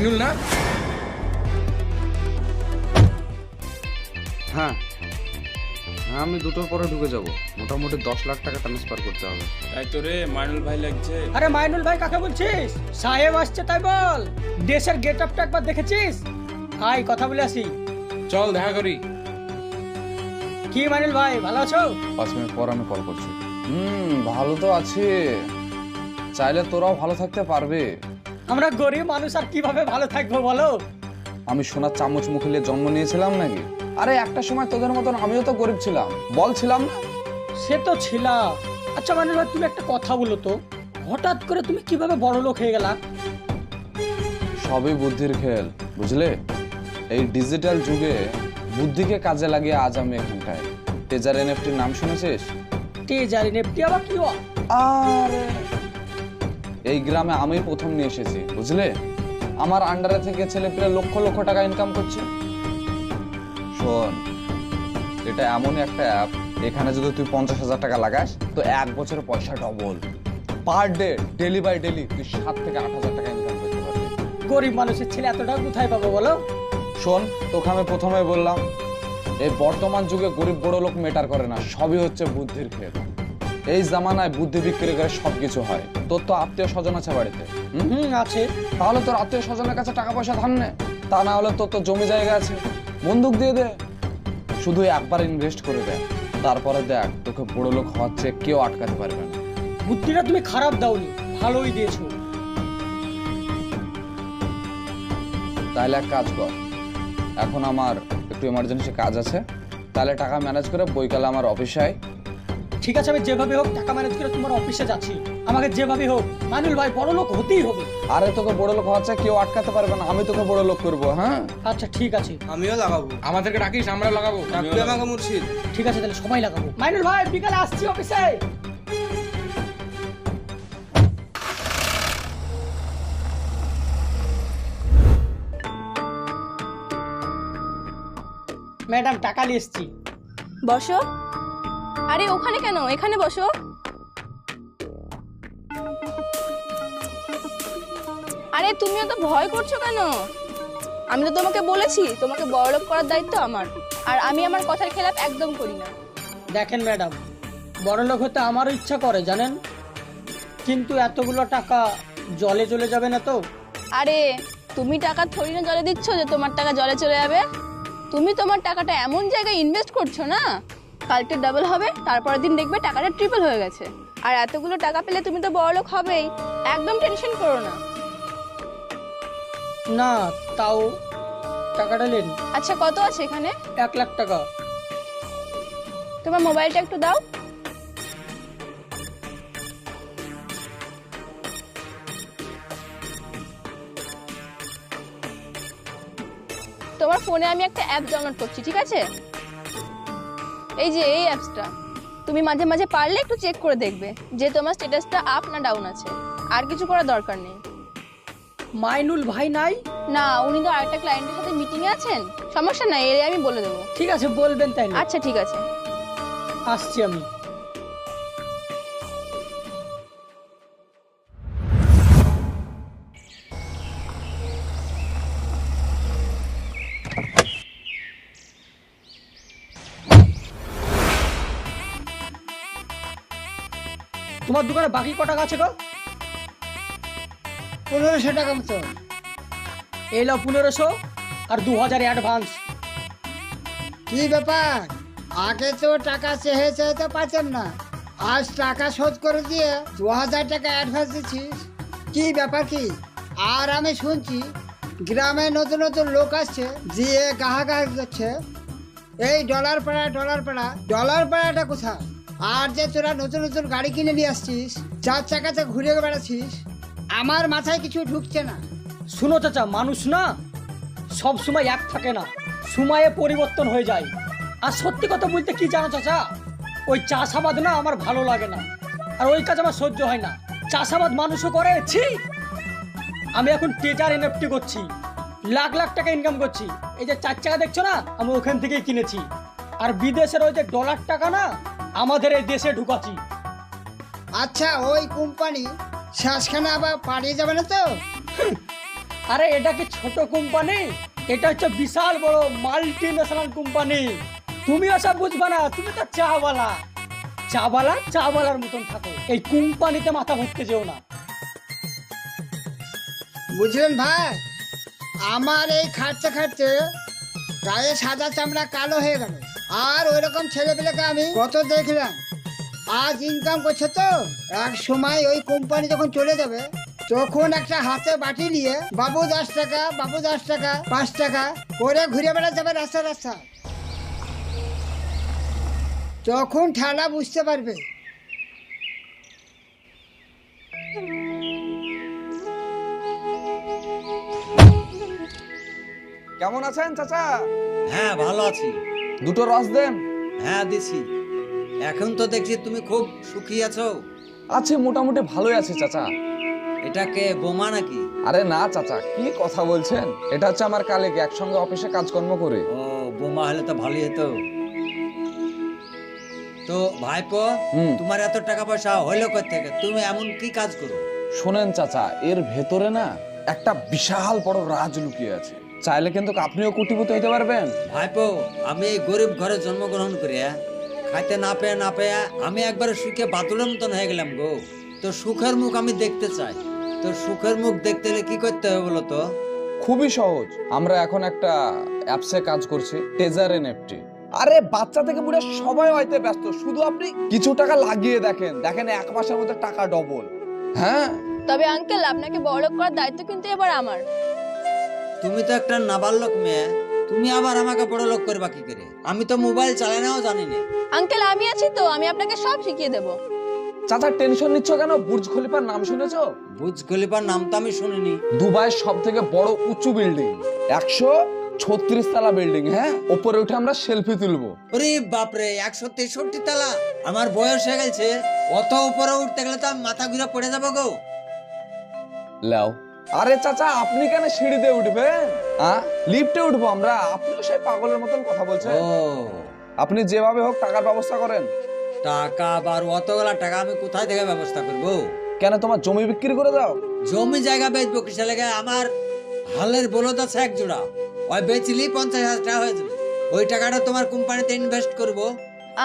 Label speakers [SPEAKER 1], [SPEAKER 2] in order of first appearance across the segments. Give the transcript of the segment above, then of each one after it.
[SPEAKER 1] মাইনুল না?
[SPEAKER 2] হ্যাঁ হ্যাঁ, আমি দুটোর পরে ঢুকে যাব। মোটামুটি 10 লাখ টাকা ট্রান্সফার করতে হবে।
[SPEAKER 1] তাই তো রে, মাইনুল ভাই লাগছে।
[SPEAKER 3] আরে মাইনুল ভাই কাকে বলছিস? সাহেব আসছে তাই বল। দেশের গেট আপটা একবার দেখেছিস? আয় কথা বলে আসি।
[SPEAKER 1] চল দেখা করি।
[SPEAKER 3] কি মাইনুল ভাই ভালো আছো?
[SPEAKER 2] 5 মিনিট পর আমি কল করছি। ভালো তো আছে, চাইলে তোরাও ভালো থাকতে পারবে।
[SPEAKER 3] আমরা গরিব মানুষ আর কিভাবে ভালো থাকবো বলো?
[SPEAKER 2] আমি সোনার চামচ মুখে নিয়ে জন্ম নিয়েছিলাম নাকি? আরে একটা সময় তোদের মতন আমিও তো গরিব ছিলাম, বলছিলাম না?
[SPEAKER 3] সে তো ছিলাম। আচ্ছা মাইনুল ভাই তুমি একটা কথা বলো তো, হঠাৎ করে তুমি কিভাবে বড় লোক হয়ে গেলা?
[SPEAKER 2] সবই বুদ্ধির খেল, বুঝলে? এই ডিজিটাল যুগে বুদ্ধিকে কাজে লাগিয়ে আজ আমি এখানটায়। টেজার এনএফটির নাম শুনেছিস?
[SPEAKER 3] টেজার নেপটি আবার কি হয়?
[SPEAKER 2] আরে এই গ্রামে আমি প্রথম নিয়ে এসেছি, বুঝলে? আমার আন্ডারে থেকে ছেলেপেলে লক্ষ লক্ষ টাকা ইনকাম করছে। শোন, এটা এমনই একটা অ্যাপ, এখানে যদি তুই 50,000 টাকা লাগাস তো 1 বছরে পয়সা double. Per day, daily by daily তুই 7 থেকে 8,000 টাকা ইনকাম করতে পারবি।
[SPEAKER 3] গরিব মানুষের ছেলে এত টাকা কোথায় পাবো বলো?
[SPEAKER 2] শোন, তোকে আমি প্রথমে বললাম, এই বর্তমান যুগে গরিব বড় লোক মেটার করে না, সবই হচ্ছে বুদ্ধির খেল। এই জামানায় বুদ্ধি বিক্রি করে সবকিছু হয়। তোর তো আত্মীয় স্বজন আছে বাড়িতে,
[SPEAKER 3] আছে।
[SPEAKER 2] তাহলে তোর আত্মীয় স্বজনের কাছে টাকা পয়সা ধার নে। তা না হলে তোর তো জমি জায়গা আছে, বন্দুক দিয়ে দে। শুধু একবার ইনভেস্ট করে দে, তারপরে দেখ তোকে বড় লোক হওয়ার চেয়ে কেউ আটকাতে পারবে না।
[SPEAKER 3] বুদ্ধিটা তুমি খারাপ দাওনি, ভালোই দিয়েছো।
[SPEAKER 2] তাহলে এক কাজ কর, এখন আমার একটু এমার্জেন্সি কাজ আছে, তাহলে টাকা ম্যানেজ করে বইকালে আমার অফিসে আয়।
[SPEAKER 3] ঠিক আছে, আমি যেভাবে হোক টাকা ম্যানেজ করে তোমার অফিসে যাচ্ছি। আমাকে যেভাবে হোক মাইনুল ভাই বড় লোক হতেই হবে।
[SPEAKER 2] আরে তোকে বড় লোক হওয়ার চেয়ে কেউ আটকাতে পারবে না, আমি তোকে বড় লোক করবো। হ্যাঁ
[SPEAKER 3] আচ্ছা ঠিক আছে,
[SPEAKER 4] আমিও লাগাবো।
[SPEAKER 1] আমাদেরকে ডাকিস, আমরা লাগাবো।
[SPEAKER 4] ডাকবি আমাকে মুর্শিদ?
[SPEAKER 3] ঠিক আছে তাহলে সবাই লাগাবো। মাইনুল ভাই বিকালে আসছি অফিসে। ম্যাডাম টাকা নিয়ে এসছি।
[SPEAKER 5] বসো। আরে ওখানে কেন, এখানে বসো। আরে তুমিও তো ভয় করছো কেন? আমি তো তোমাকে বলেছি তোমাকে বড়লোক করার দায়িত্ব আমার, আর আমি আমার কথার খেলাপ একদম করি না।
[SPEAKER 3] দেখেন ম্যাডাম, বড় লোক হতে আমারও ইচ্ছা করে জানেন, কিন্তু এতগুলো টাকা জলে চলে যাবে না তো?
[SPEAKER 5] আরে তুমি টাকা থরি না জলে দিচ্ছ যে তোমার টাকা জলে চলে যাবে। তুমি তোমার টাকাটা এমন জায়গায় ইনভেস্ট করছো না, কালকে ডাবল হবে, তারপরের দিন দেখবে টাকাটা ট্রিপল হয়ে গেছে। আর এতগুলো টাকা পেলে তুমি তো বড়লোক হবেই, একদম টেনশন করো না।
[SPEAKER 3] না তাও টাকাটা নেন।
[SPEAKER 5] আচ্ছা কত আছে এখানে?
[SPEAKER 3] 1 লাখ টাকা।
[SPEAKER 5] তোমার মোবাইলটা একটু দাও। তোমার ফোনে আমি একটা অ্যাপ ডাউনলোড করছি, ঠিক আছে? এই যে এই অ্যাপসটা, তুমি মাঝে মাঝে পারলে একটু চেক করে দেখবে যে তোমার স্ট্যাটাসটা আপ না ডাউন আছে। আর কিছু করার দরকার নেই।
[SPEAKER 3] মাইনুল ভাই নাই?
[SPEAKER 5] না, উনি তো আরেকটা ক্লায়েন্টের সাথে মিটিংয়ে আছেন। সমস্যা নাই, এর আমি বলে দেবো।
[SPEAKER 3] ঠিক আছে বলবেন তাই না?
[SPEAKER 5] আচ্ছা ঠিক আছে।
[SPEAKER 3] আসছি আমি। তোমার দোকানে বাকি ক টাকা আছে গো?
[SPEAKER 6] 1500 টাকা মতো।
[SPEAKER 3] এই নাও 1500 আর 2000 অ্যাডভান্স।
[SPEAKER 6] কি ব্যাপার, আগে তো টাকা চেয়ে চেয়ে পাচ্ছেন না, আজ টাকা শোধ করে দিয়ে 2000 টাকা অ্যাডভান্স দিচ্ছিস? কি ব্যাপার কি? আর আমি শুনছি গ্রামে নতুন নতুন লোক আসছে, দিয়ে গাহাগাহি করছে এই ডলার পাড়া ডলার পাড়া। ডলার পাড়াটা কোথায়? আর যে তোরা নতুন নতুন গাড়ি কিনে নিয়ে আসছিস, 4 চাকাতে ঘুরে বেড়াচ্ছিস, আমার মাথায় কিছু ঢুকছে না।
[SPEAKER 3] শুনো চাচা, মানুষ না সব সময় এক থাকে না, সময়ে পরিবর্তন হয়ে যায়। আর সত্যি কথা বলতে কি জানো চাচা, ওই চাষাবাদ না আমার ভালো লাগে না, আর ওই কাজ আমার সহ্য হয় না। চাষাবাদ মানুষও করে, ছি। আমি এখন টেজার এনএফটি করছি, লাখ লাখ টাকা ইনকাম করছি। এই যে 4 চাকা দেখছো না, আমি ওখান থেকেই কিনেছি। আর বিদেশের ওই যে ডলার টাকা না আমাদের এই দেশে ঢুকাচ্ছি।
[SPEAKER 6] আচ্ছা ওই কোম্পানি শেষখানে আবার পালিয়ে যাবে না তো?
[SPEAKER 3] আরে এটা কি ছোট কোম্পানি? এটা হচ্ছে বিশাল বড় মাল্টি ন্যাশনাল কোম্পানি। তুমি ওসব বুঝবা না, তুমি তো চাওয়ালার মতন থাকো, এই কোম্পানিতে মাথা ভরতে যেও না।
[SPEAKER 6] বুঝলেন ভাই, আমার এই খাটতে খাটতে গায়ে সাদা চামড়া কালো হয়ে গেল। আর ওই রকম ছেলেপেলেকে আমি কত দেখলাম, আজ ইনকাম করছে তো এক সময় ওই কোম্পানি যখন চলে যাবে তখন একটা হাতে বাটি নিয়ে বাবু 10 টাকা, বাবু 10 টাকা, 5 টাকা করে ঘুরে বেড়া যাবে রাস্তা রাস্তা। তখন ঠেলা বুঝতে পারবে।
[SPEAKER 2] কেমন আছেন চাচা?
[SPEAKER 4] হ্যাঁ ভালো আছি।
[SPEAKER 2] দুটো রস দেন।
[SPEAKER 4] হ্যাঁ দিছি। এখন তো দেখছি তুমি খুব সুখী আছো।
[SPEAKER 2] আছে, মোটামুটি ভালোই আছে চাচা।
[SPEAKER 4] এটাকে বোমা নাকি?
[SPEAKER 2] আরে না চাচা, কি কথা বলছেন? এটা হচ্ছে আমার কালেকে, একসঙ্গে অফিসে কাজকর্ম করে।
[SPEAKER 4] ও বোমা হলে তো ভালোই হতো। তো ভাইপো, তোমার এত টাকা পয়সা হইলো কই থেকে? তুমি এমন কি কাজ করো?
[SPEAKER 2] শোনেন চাচা, এর ভেতরে না একটা বিশাল বড় রাজ লুকিয়ে আছে। চাইলে কিন্তু আপনিও কোটিপতি হইতে পারবেন।
[SPEAKER 4] ভাইপো, আমি এই গরিব ঘরে জন্মগ্রহণ করে খাইতে না পেয়ে আমি একবারে সুখে বাতুলের মতন হয়ে গেলাম গো। তো সুখের মুখ আমি দেখতে চাই। তো সুখের মুখ দেখতে হলে কি করতে হবে বলো তো?
[SPEAKER 2] খুবই সহজ। আমরা এখন একটা অ্যাপসে কাজ করছি, টেজার এনএফটি। আরে বাচ্চা থেকে বুড়ে সবাই হয়তো ব্যস্ত, শুধু আপনি কিছু টাকা লাগিয়ে দেখেন, দেখেন 1 মাসের মধ্যে টাকা ডবল। হ্যাঁ,
[SPEAKER 5] তবে আঙ্কেল, আপনাকে বড়লোক করার দায়িত্ব কিন্তু এবার আমার।
[SPEAKER 4] তুমি তো একটা নাবালক মেয়ে, তুমি আবার আমাকে বড় লোক করবা কি করে? আমি তো মোবাইল চালানোও জানি না।
[SPEAKER 5] আঙ্কেল, আমি আছি তো, আমি আপনাকে সব শিখিয়ে দেবো।
[SPEAKER 2] চাচা টেনশন নিচ্ছ কেন? বুর্জ খলিফার নাম শুনেছো?
[SPEAKER 4] বুর্জ খলিফার নাম তো আমি শুনিনি।
[SPEAKER 2] দুবাইয়ের সব থেকে বড় উঁচু বিল্ডিং, 136 তলা বিল্ডিং। হ্যাঁ, উপরে উঠে আমরা সেলফি তুলবো।
[SPEAKER 4] ওরে বাপরে, 163 তলা! আমার বয়স হয়ে গেছে, অত উপরে উঠতে গেলে তো আমি মাথা ঘুরে পড়ে যাবো গো।
[SPEAKER 2] লাও। আরে চাচা, আপনি কেন সিঁড়িতে উঠবেন? লিফটে উঠবো আমরা। আপনিও সেই পাগলের মতন কথা বলছেন।
[SPEAKER 4] ও,
[SPEAKER 2] আপনি যেভাবে হোক টাকার ব্যবস্থা করেন।
[SPEAKER 4] টাকা আবার অতগুলা টাকা আমি কোথায় থেকে ব্যবস্থা করবো?
[SPEAKER 2] কেন, তোমার জমি বিক্রি করে দাও।
[SPEAKER 4] জমি জায়গা বেচবো কিসে লেগে? আমার হালের বলদ আছে 1 জোড়া, ওই বেচলি 50,000 টাকা হয়ে যাবে। ওই টাকাটা তোমার কোম্পানিতে ইনভেস্ট করবো।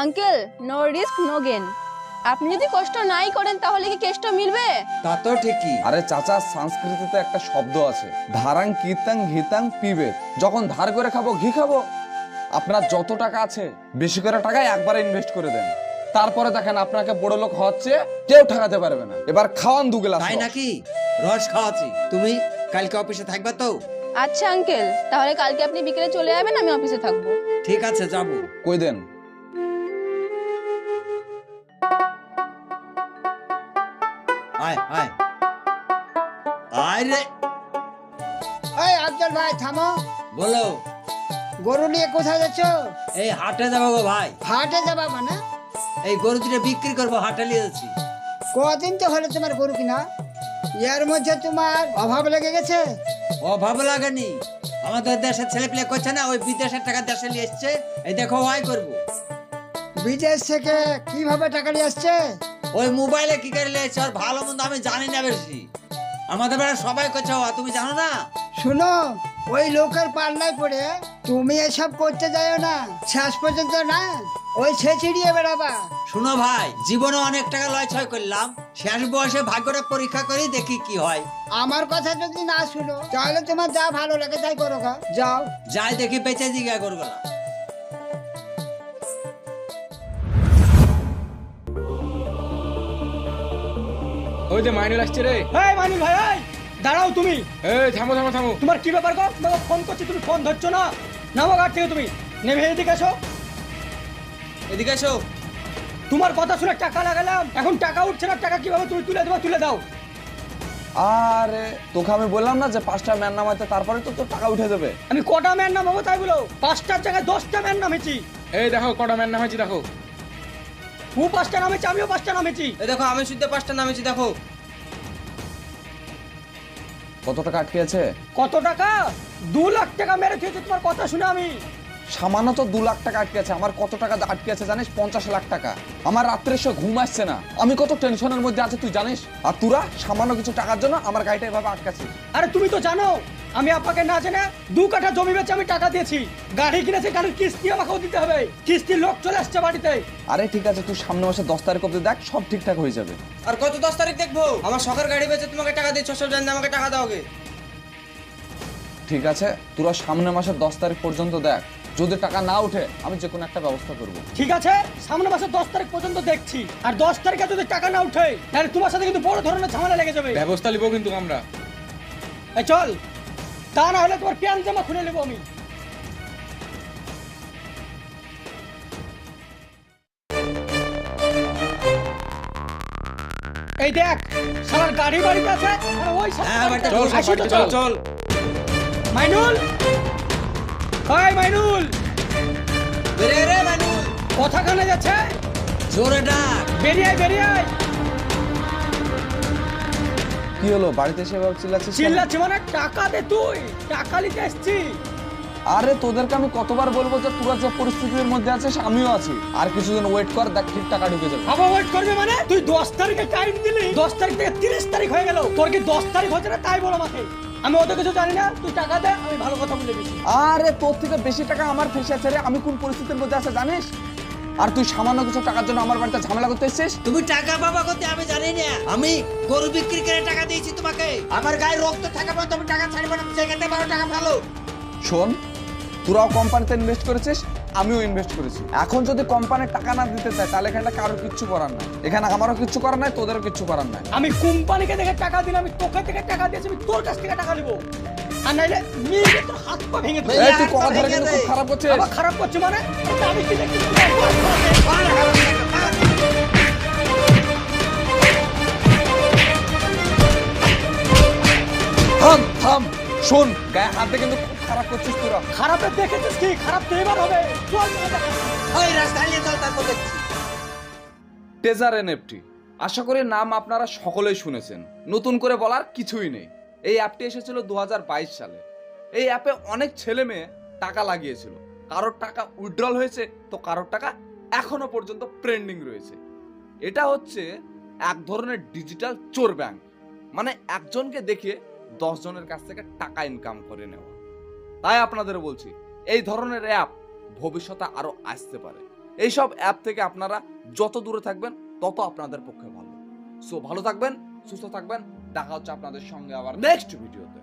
[SPEAKER 5] Uncle, no risk no gain. আপনি যদি কষ্ট নাই করেন তাহলে কি কেষ্ট মিলবে?
[SPEAKER 4] তা তো ঠিকই।
[SPEAKER 2] আরে চাচা, সংস্কৃতিতে একটা শব্দ আছে, ধারাং কীর্তাং ঘিতাং পিবেত। যখন ধার করে খাবো ঘি খাবো। আপনার যত টাকা আছে বেশি করে টাকা একবারে ইনভেস্ট করে দেন, তারপরে দেখেন আপনাকে বড় লোক হচ্ছে কেউ ঠকাতে পারবে না। এবার খাওয়ান 2 গ্লাস।
[SPEAKER 4] তাই নাকি? রস খাওয়াচ্ছি। তুমি কালকে অফিসে থাকবা তো?
[SPEAKER 5] আচ্ছা আঙ্কেল, তাহলে কালকে আপনি বিকেলে চলে যাবেন, আমি অফিসে থাকবো।
[SPEAKER 4] ঠিক আছে, যাবো।
[SPEAKER 2] কই দেন।
[SPEAKER 4] আয় আয় আয় রে।
[SPEAKER 6] এই আফজল ভাই থামো।
[SPEAKER 4] বলো।
[SPEAKER 6] গরু নিয়ে কোথায় যাচ্ছ?
[SPEAKER 4] এই হাটে যাবো গো ভাই।
[SPEAKER 6] হাটে যাবা মানে?
[SPEAKER 4] এই গরু দুটো বিক্রি করবো, হাটে নিয়ে যাচ্ছি।
[SPEAKER 6] কদিন তো হলো তোমার গরু কিনা, এর মধ্যে তোমার অভাব লেগে গেছে?
[SPEAKER 4] অভাব লাগেনি, আমাদের দেশের ছেলে পেলে করছে না, ওই বিদেশের টাকা দেশে নিয়ে এসছে। এই দেখো ওয়াই করবো।
[SPEAKER 6] বিদেশ থেকে কিভাবে টাকা নিয়ে আসছে?
[SPEAKER 4] ওই মোবাইলে কি করে নিয়ে এসছে, আর ভালো মন্দ আমি জানি না বেশি। আমাদের বেলা সবাই করছে, তুমি জানো না?
[SPEAKER 6] শুনো, ওই লোকের পাল্লায় পড়ে তুমি এসব করতে যাও না, শেষ পর্যন্ত না ওই ছিড়িয়ে বেড়াবা।
[SPEAKER 4] শুনো ভাই, জীবনে অনেক টাকা লয় ছয় করলাম, শেষ বয়সে ভাগ্যটা পরীক্ষা করি, দেখি কি হয়।
[SPEAKER 6] আমার কথা যদি না শুনো তাহলে তোমার যা ভালো লাগে তাই করো গা, যাও।
[SPEAKER 4] যাই দেখি বেঁচে জিগা করবো।
[SPEAKER 1] ওই যে মাইনুল আসছে রে।
[SPEAKER 3] এই মানিক ভাই, এই দাঁড়াও তুমি।
[SPEAKER 1] এই থামো থামো থামো।
[SPEAKER 3] তোমার কি ব্যাপার গো? তোমাকে ফোন করছি, তুমি ফোন ধরছো না। নামো গাড়ি থেকে, তুমি নেমে এদিকে এসো।
[SPEAKER 1] এদিকে এসো।
[SPEAKER 3] তোমার কথা শুনে টাকা লাগালাম, এখন টাকা উঠছে না, টাকা কিভাবে তুমি তুলে দেবো? তুলে দাও।
[SPEAKER 2] আরে তোকে আমি বললাম না যে 5টা ম্যান নামাইতে, তারপরে তো তোর টাকা উঠে যাবে।
[SPEAKER 3] আমি কটা ম্যান নামাবো তাই বলো? 5টার জায়গায় 10টা ম্যান নামেছি।
[SPEAKER 1] এই দেখো কটা ম্যান নামাইছি দেখো।
[SPEAKER 3] ও 5টা নামেছি, আমিও 5টা নামেছি।
[SPEAKER 1] এই দেখো আমি শুদ্ধ 5টা নামেছি দেখো।
[SPEAKER 2] কত টাকা আটকে আছে?
[SPEAKER 3] কত টাকা? 2 লাখ টাকা মেরে খেয়েছি তোমার কথা শুনে আমি।
[SPEAKER 2] সামান্য তো 2 লাখ টাকা আটকে আছে। আমার কত টাকা আটকে আছে জানিস? 50 লাখ টাকা। আমার রাত্রের সময় ঘুম আসছে না, আমি কত টেনশনের মধ্যে আছি তুই জানিস? আর তোরা সামান্য কিছু টাকার জন্য আমার গাড়িটা এভাবে আটকাছিস।
[SPEAKER 3] আরে তুমি তো জানো আমি আপাকে না জেনে 2 কাঠা জমি বেচে আমি টাকা দিয়েছি, গাড়ি কিনেছি, গাড়ির কিস্তি আমাকেও দিতে হবে। কিস্তির লোক চলে আসছে বাড়িতে।
[SPEAKER 2] আরে ঠিক আছে, তুই সামনে মাসে 10 তারিখ অবধি দেখ, সব ঠিকঠাক হয়ে যাবে।
[SPEAKER 1] আর কত 10 তারিখ দেখবো? আমার শখের গাড়ি বেচে তোমাকে টাকা দিচ্ছ, সব জানি আমাকে টাকা দাও আগে।
[SPEAKER 2] ঠিক আছে, তোরা সামনে মাসের 10 তারিখ পর্যন্ত দেখ, যদি টাকা না উঠে আমি যে কোনো একটা ব্যবস্থা করব।
[SPEAKER 3] ঠিক আছে, সামনে মাসের 10 তারিখ পর্যন্ত দেখছি। আর 10 তারিখে যদি টাকা না উঠে তাহলে তোমার সাথে কিন্তু বড় ধরনের ঝামেলা লেগে যাবে।
[SPEAKER 1] ব্যবস্থা নিবো কিন্তু আমরা।
[SPEAKER 3] এই চল, তা না হলে তোমার প্যান্ট জামা খুলে নেবো আমি। এই দেখ, শালার গাড়ি বাড়িতে আছে আর ওই
[SPEAKER 1] চল সব বাড়িতে চল চল।
[SPEAKER 3] মাইনুল, ওই মাইনুল,
[SPEAKER 4] বেরিয়ে রে মানুষ,
[SPEAKER 3] কথা কানে যাচ্ছে?
[SPEAKER 4] জোরে ডাক।
[SPEAKER 3] বেরিয়ে আয়, বেরিয়ে আয়।
[SPEAKER 2] কি হলো, বাড়িতে এসে এভাবে চিল্লাচ্ছিস কেন?
[SPEAKER 3] চিল্লাচ্ছি মানে টাকা দে, তুই টাকা নিতে এসছি।
[SPEAKER 2] আরে তোদেরকে আমি কতবার বলবো যে তোরা যে পরিস্থিতির মধ্যে আছিস আমিও আছি, আর কিছুদিন ওয়েট কর, দেখ ঠিক টাকা ঢুকে যাবে।
[SPEAKER 3] আবার ওয়েট করবে মানে? তুই 10 তারিখে টাইম দিলি, 10 তারিখ থেকে 30 তারিখ হয়ে গেল, তোর কি 10 তারিখ হচ্ছে না তাই বলো আমাকে? আমি অত কিছু জানি না, তুই টাকা দে, আমি ভালো কথা বলে দিচ্ছি।
[SPEAKER 2] আরে তোর থেকে বেশি টাকা আমার ফেসে আছে রে, আমি কোন পরিস্থিতির মধ্যে আছে জানিস? আর তুই সামান্য কিছু টাকার জন্য আমার বাড়িতে ঝামেলা করতে এসেছিস?
[SPEAKER 4] তুমি টাকা পাবা করতে আমি জানি না, আমি গরু বিক্রি করে টাকা দিয়েছি তোমাকে। আমার গায়ে রক্ত থাকা পর্যন্ত তুমি টাকা ছাড়বে না, সেখানে পারো টাকা ফেলো।
[SPEAKER 2] শোন, তোরাও কোম্পানিতে ইনভেস্ট করেছিস, আমিও ইনভেস্ট করেছি। এখন যদি কোম্পানির টাকা না দিতে চায় তাহলে এখানে কারোর কিচ্ছু করার নাই, এখানে আমারও কিচ্ছু করার নাই, তোদেরও কিচ্ছু করার নাই।
[SPEAKER 3] আমি কোম্পানিকে দেখে টাকা দিলাম, আমি তোকে থেকে টাকা দিয়েছি, আমি তোর কাছ থেকে টাকা নিবো। আর নাইলে নিয়ে তোর হাত পা ভেঙে দেবো।
[SPEAKER 2] এই তুই কথা ধরে কিন্তু খুব খারাপ করছিস।
[SPEAKER 3] আবার খারাপ করছে মানে? এটা আমি কি দেখছি?
[SPEAKER 2] থাম থাম, শোন, গায়ে হাতে কিন্তু খুব খারাপ করছিস তোরা।
[SPEAKER 3] খারাপে দেখেছিস কি? খারাপ তো এবার হবে। চল চল দেখা।
[SPEAKER 4] ওই রাস্তায় নিয়ে চল, তারপর দেখছি।
[SPEAKER 2] টেজার এনএফটি, আশা করি নাম আপনারা সকলেই শুনেছেন, নতুন করে বলার কিছুই নেই। এই অ্যাপটি এসেছিল 2022 সালে। এই অ্যাপে অনেক ছেলে মেয়ে টাকা লাগিয়েছিল, কারোর টাকা উইথড্রল হয়েছে তো কারোর টাকা এখনো পর্যন্ত পেন্ডিং রয়েছে। এটা হচ্ছে এক ধরনের ডিজিটাল চোর ব্যাংক, মানে একজনকে দেখে 10 জনের কাছ থেকে টাকা ইনকাম করে নেওয়া। তাই আপনাদের বলছি, এই ধরনের অ্যাপ ভবিষ্যতে আরো আসতে পারে। এইসব অ্যাপ থেকে আপনারা যত দূরে থাকবেন তত আপনাদের পক্ষে ভালো। সো ভালো থাকবেন, সুস্থ থাকবেন, দেখা হচ্ছে আপনাদের সঙ্গে আবার নেক্সট ভিডিওতে।